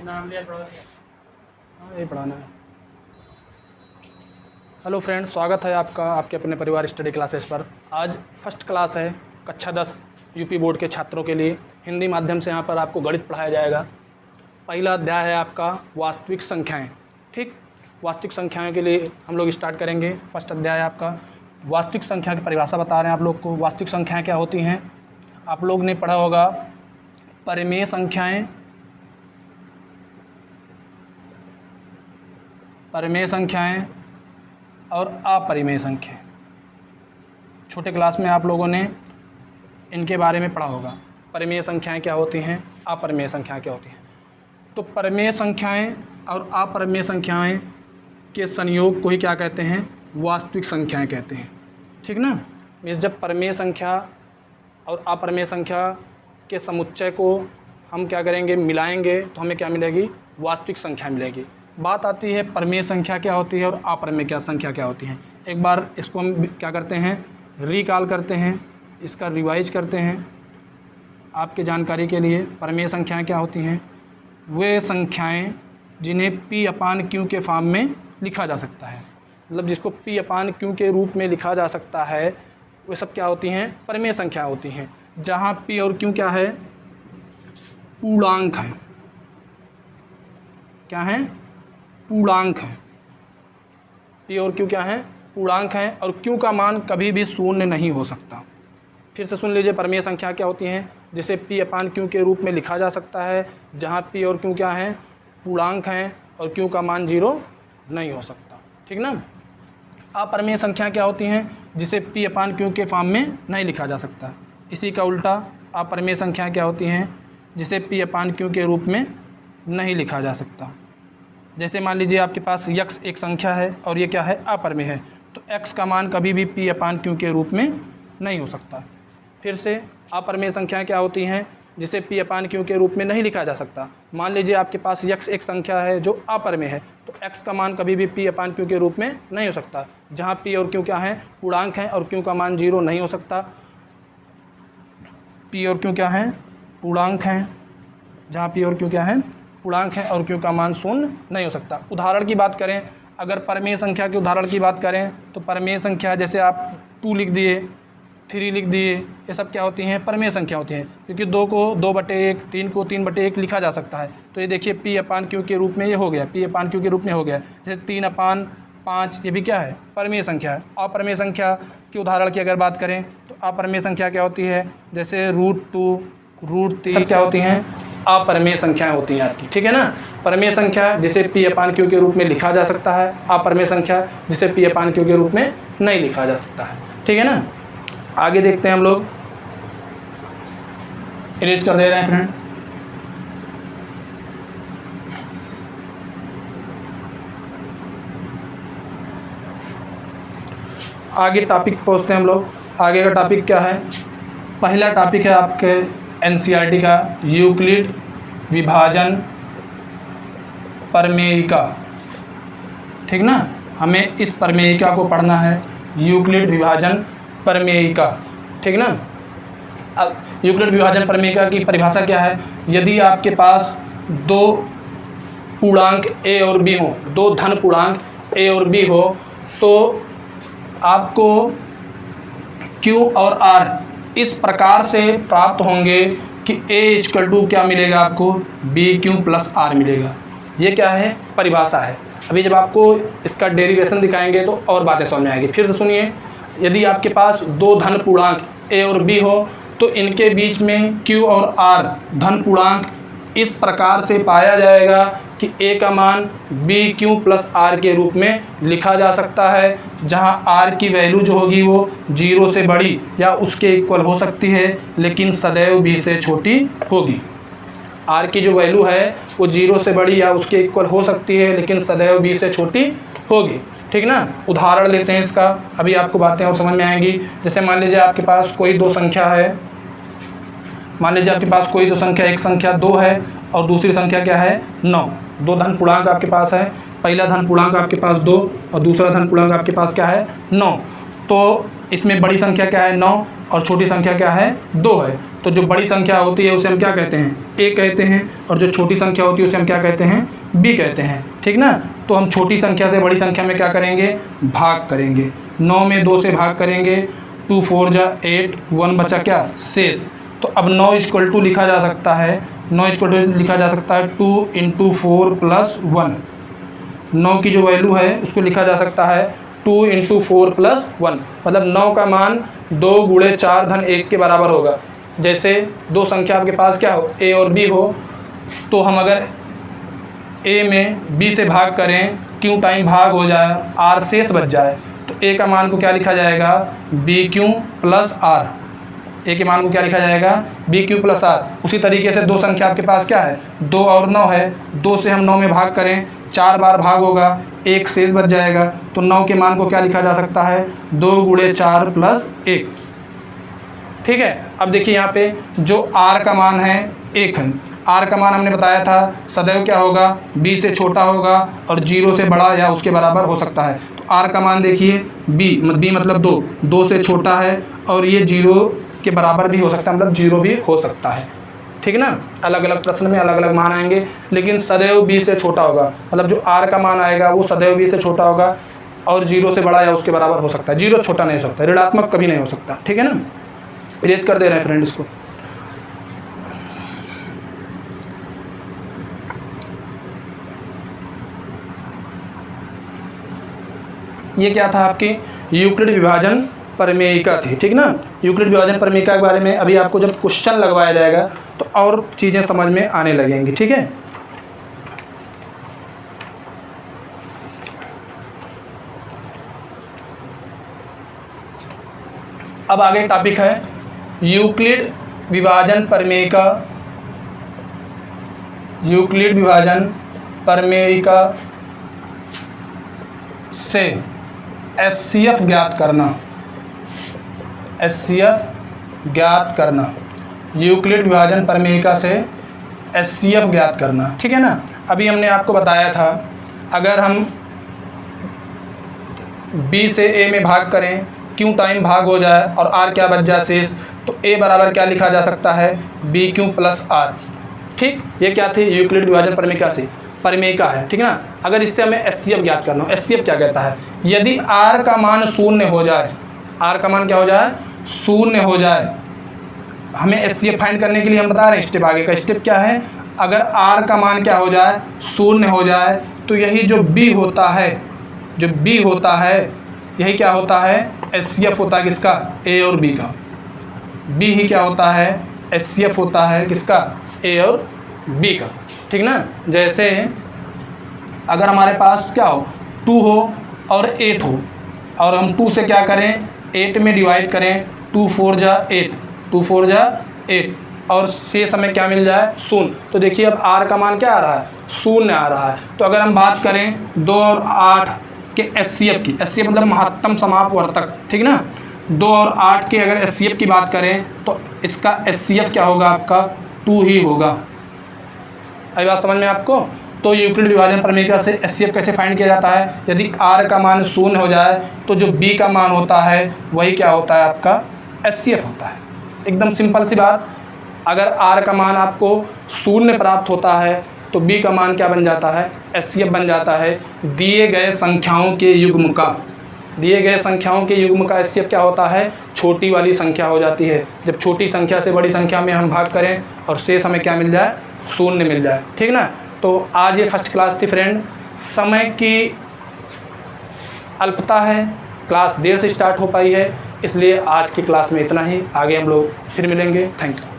नाम लिया थोड़ा सा। हाँ, ये पढ़ाना है। हेलो फ्रेंड्स, स्वागत है आपका आपके अपने परिवार स्टडी क्लासेस पर। आज फर्स्ट क्लास है कक्षा 10 यूपी बोर्ड के छात्रों के लिए। हिंदी माध्यम से यहाँ पर आपको गणित पढ़ाया जाएगा। पहला अध्याय है आपका वास्तविक संख्याएं। ठीक, वास्तविक संख्याओं के लिए हम लोग स्टार्ट करेंगे। फर्स्ट अध्याय आपका वास्तविक संख्या की परिभाषा बता रहे हैं आप लोग को। वास्तविक संख्याएं क्या होती हैं? आप लोग ने पढ़ा होगा परिमेय संख्याएं, परिमेय संख्याएं और अपरिमेय संख्याएं। छोटे क्लास में आप लोगों ने इनके बारे में पढ़ा होगा। परिमेय संख्याएं क्या होती हैं, अपरिमेय संख्याएं क्या होती हैं। तो परिमेय संख्याएं और अपरिमेय संख्याएं के संयोग को ही क्या कहते हैं? वास्तविक संख्याएं कहते हैं। ठीक ना। मीन्स जब परिमेय संख्या और अपरिमेय संख्या के समुच्चय को हम क्या करेंगे, मिलाएंगे, तो हमें क्या मिलेगी? वास्तविक संख्या मिलेगी। बात आती है परिमेय संख्या क्या होती है और अपरिमेय क्या संख्या क्या होती है। एक बार इसको हम क्या करते हैं, रिकॉल करते हैं, इसका रिवाइज करते हैं आपके जानकारी के लिए। परिमेय संख्याएं क्या होती हैं? वे संख्याएं जिन्हें P/Q के फॉर्म में लिखा जा सकता है। मतलब जिसको P/Q के रूप में लिखा जा सकता है, वे सब क्या होती हैं? परिमेय संख्या होती हैं। जहाँ P और Q क्या है? पूर्णांक है। क्या है? पूर्णांक है। P और Q क्या है? पूर्णांक है। और Q का मान कभी भी शून्य नहीं हो सकता। फिर से सुन लीजिए, परिमेय संख्या क्या होती हैं? जिसे P/Q के रूप में लिखा जा सकता है, जहाँ P और Q क्या है? पूर्णांक हैं और Q का मान 0 नहीं हो सकता। ठीक ना। अपरिमेय संख्या क्या होती हैं? जिसे P/Q के फॉर्म में नहीं लिखा जा सकता। इसी का उल्टा अपरिमेय संख्या क्या होती हैं? जिसे P/Q के रूप में नहीं लिखा जा सकता। जैसे मान लीजिए आपके पास x एक संख्या है और ये क्या है? अपरिमेय है, तो x का मान कभी भी P/Q के रूप में नहीं हो सकता। फिर से अपरिमेय संख्याएं क्या होती हैं? जिसे P/Q के रूप में नहीं लिखा जा सकता। मान लीजिए आपके पास x एक संख्या है जो अपरिमेय है, तो x का मान कभी भी P/Q के रूप में नहीं हो सकता। जहाँ P और Q क्या है? पूर्णांक हैं और Q का मान 0 नहीं हो सकता। P और Q क्या है? पूर्णांक हैं। जहाँ P और Q क्या है? पूर्णांक है और Q का मान शून्य नहीं हो सकता। उदाहरण की बात करें, अगर परिमेय संख्या के उदाहरण की बात करें, तो परिमेय संख्या जैसे आप 2 लिख दिए, 3 लिख दिए, ये सब क्या होती हैं? परिमेय संख्या होती हैं। क्योंकि 2 को 2/1, 3 को 3/1 लिखा जा सकता है। तो ये देखिए P/Q के रूप में ये हो गया, P/Q के रूप में हो गया। जैसे 3/5, ये भी क्या है? परिमेय संख्या है। अपरिमेय संख्या के उदाहरण की अगर बात करें, तो अपरिमेय संख्या क्या होती है? जैसे √2, √3 सब क्या होती हैं? अपरिमेय संख्याएं होती हैं आपकी। ठीक है ना। परिमेय संख्या जिसे P/Q के रूप में लिखा जा सकता है, अपरिमेय संख्या जिसे P/Q के रूप में नहीं लिखा जा सकता है। ठीक है ना। आगे देखते हैं हम लोग। इरेज कर दे रहे हैं फ्रेंड। आगे टॉपिक पहुंचते हैं हम लोग। आगे का टॉपिक क्या है? पहला टॉपिक है आपके NCERT का यूक्लिड विभाजन प्रमेयिका। ठीक ना। हमें इस प्रमेयिका को पढ़ना है, यूक्लिड विभाजन प्रमेयिका। ठीक ना। अब यूक्लिड विभाजन प्रमेयिका की परिभाषा क्या है? यदि आपके पास 2 पूर्णांक a और b हो, 2 धन पूर्णांक a और b हो, तो आपको q और r इस प्रकार से प्राप्त होंगे कि a क्या मिलेगा आपको? BQ + R मिलेगा। ये क्या है? परिभाषा है। अभी जब आपको इसका डेरिवेशन दिखाएंगे तो और बातें समझ में आएगी। फिर से सुनिए, यदि आपके पास 2 धन पूर्णांक a और b हो, तो इनके बीच में q और r धन पूर्णांक इस प्रकार से पाया जाएगा कि a का मान BQ + R के रूप में लिखा जा सकता है, जहां R की वैल्यू जो होगी वो 0 से बड़ी या उसके इक्वल हो सकती है, लेकिन सदैव b से छोटी होगी। R की जो वैल्यू है वो 0 से बड़ी या उसके इक्वल हो सकती है, लेकिन सदैव b से छोटी होगी। ठीक ना। उदाहरण लेते हैं इसका, अभी आपको बातें और समझ में आएंगी। जैसे मान लीजिए आपके पास कोई 2 संख्या है। मान लीजिए आपके पास कोई 2 संख्या, एक संख्या 2 है और दूसरी संख्या क्या है? 9। 2 धन पूर्णांक आपके पास है। पहला धन पूर्णांक आपके पास 2 और दूसरा धन पूर्णांक आपके पास क्या है? 9। तो इसमें बड़ी संख्या क्या है? 9 और छोटी संख्या क्या है? 2 है। तो जो बड़ी संख्या होती है उसे हम क्या कहते हैं, ए कहते हैं, और जो छोटी संख्या होती है उसे हम क्या कहते हैं, बी कहते हैं। ठीक ना। तो हम छोटी संख्या से बड़ी संख्या में क्या करेंगे, भाग करेंगे। 9 में 2 से भाग करेंगे, 2 4 जा 8, 1 बचा क्या, शेष। तो अब 9 = लिखा जा सकता है, 9 = लिखा जा सकता है 2 × 4 + 1। 9 की जो वैल्यू है उसको लिखा जा सकता है 2 × 4 + 1, मतलब 9 का मान 2 × 4 + 1 के बराबर होगा। जैसे दो संख्या आपके पास क्या हो, ए और बी हो, तो हम अगर ए में बी से भाग करें, क्यू टाइम भाग हो जाए, आर शेष बच जाए, तो ए का मान को क्या लिखा जाएगा, BQ + R। ए के मान को क्या लिखा जाएगा, BQ + R। उसी तरीके से दो संख्या आपके पास क्या है, 2 और 9 है, 2 से हम 9 में भाग करें, 4 बार भाग होगा, 1 शेष बच जाएगा, तो 9 के मान को क्या लिखा जा सकता है, 2 × 4 + 1। ठीक है। अब देखिए यहाँ पे जो R का मान है 1 है। R का मान हमने बताया था सदैव क्या होगा, B से छोटा होगा और 0 से बड़ा या उसके बराबर हो सकता है। तो R का मान देखिए B मतलब 2 से छोटा है, और ये 0 के बराबर भी हो सकता है, मतलब 0 भी हो सकता है। ठीक है ना। अलग अलग प्रश्न में अलग अलग मान आएंगे, लेकिन सदैव B से छोटा होगा, मतलब जो R का मान आएगा वो सदैव B से छोटा होगा और 0 से बड़ा या उसके बराबर हो सकता है। 0 छोटा नहीं हो सकता, ऋणात्मक कभी नहीं हो सकता। ठीक है ना। इरेज कर दे रहे हैं फ्रेंड इसको। ये क्या था, आपकी यूक्लिड विभाजन प्रमेयिका थी। ठीक ना। यूक्लिड विभाजन प्रमेयिका के बारे में अभी आपको जब क्वेश्चन लगवाया जाएगा तो और चीज़ें समझ में आने लगेंगी। ठीक है। अब आगे टॉपिक है यूक्लिड विभाजन प्रमेयिका। यूक्लिड विभाजन प्रमेयिका से HCF ज्ञात करना। HCF ज्ञात करना, यूक्लिड विभाजन प्रमेयिका से HCF ज्ञात करना। ठीक है ना। अभी हमने आपको बताया था अगर हम B से A में भाग करें, Q टाइम भाग हो जाए और R क्या बच जाए शेष, तो A बराबर क्या लिखा जा सकता है, BQ + R। ठीक। ये क्या थी, यूक्लिड विभाजन प्रमेयिका है। ठीक है ना। अगर इससे हमें HCF ज्ञात करना हो, HCF क्या कहता है, यदि R का मान 0 हो जाए, R का मान क्या हो जाए, 0 हो जाए, हमें HCF फाइंड करने के लिए हम बता रहे हैं स्टेप, आगे का स्टेप क्या है, अगर R का मान क्या हो जाए, 0 हो जाए, तो यही जो B होता है, जो B होता है, यही क्या होता है, HCF होता है किसका, A और B का। B ही क्या होता है, HCF होता है किसका, A और B का। ठीक ना। जैसे अगर हमारे पास क्या हो, 2 हो और 8 हो, और हम 2 से क्या करें, 8 में डिवाइड करें, 2 4 जा 8, 2 4 जा 8, और शेष हमें क्या मिल जाए, 0। तो देखिए अब R का मान क्या आ रहा है, 0 आ रहा है। तो अगर हम बात करें 2 और 8 के HCF की, HCF मतलब महत्तम समापवर्तक। ठीक ना। 2 और 8 के अगर HCF की बात करें तो इसका HCF क्या होगा, आपका 2 ही होगा। अभी बात समझ में आपको। तो यूक्लिड विभाजन प्रमेयिका से HCF कैसे फाइंड किया जाता है, यदि R का मान 0 हो जाए तो जो B का मान होता है वही क्या होता है, आपका HCF होता है। एकदम सिंपल सी बात। अगर R का मान आपको 0 प्राप्त होता है तो B का मान क्या बन जाता है, HCF बन जाता है। दिए गए संख्याओं के युग्म का, दिए गए संख्याओं के युग्म का HCF क्या होता है, छोटी वाली संख्या हो जाती है। जब छोटी संख्या से बड़ी संख्या में हम भाग करें और शेष हमें क्या मिल जाए, 0 मिल जाए। ठीक ना। तो आज ये फर्स्ट क्लास थी फ्रेंड। समय की अल्पता है, क्लास देर से स्टार्ट हो पाई है, इसलिए आज की क्लास में इतना ही। आगे हम लोग फिर मिलेंगे। Thank you.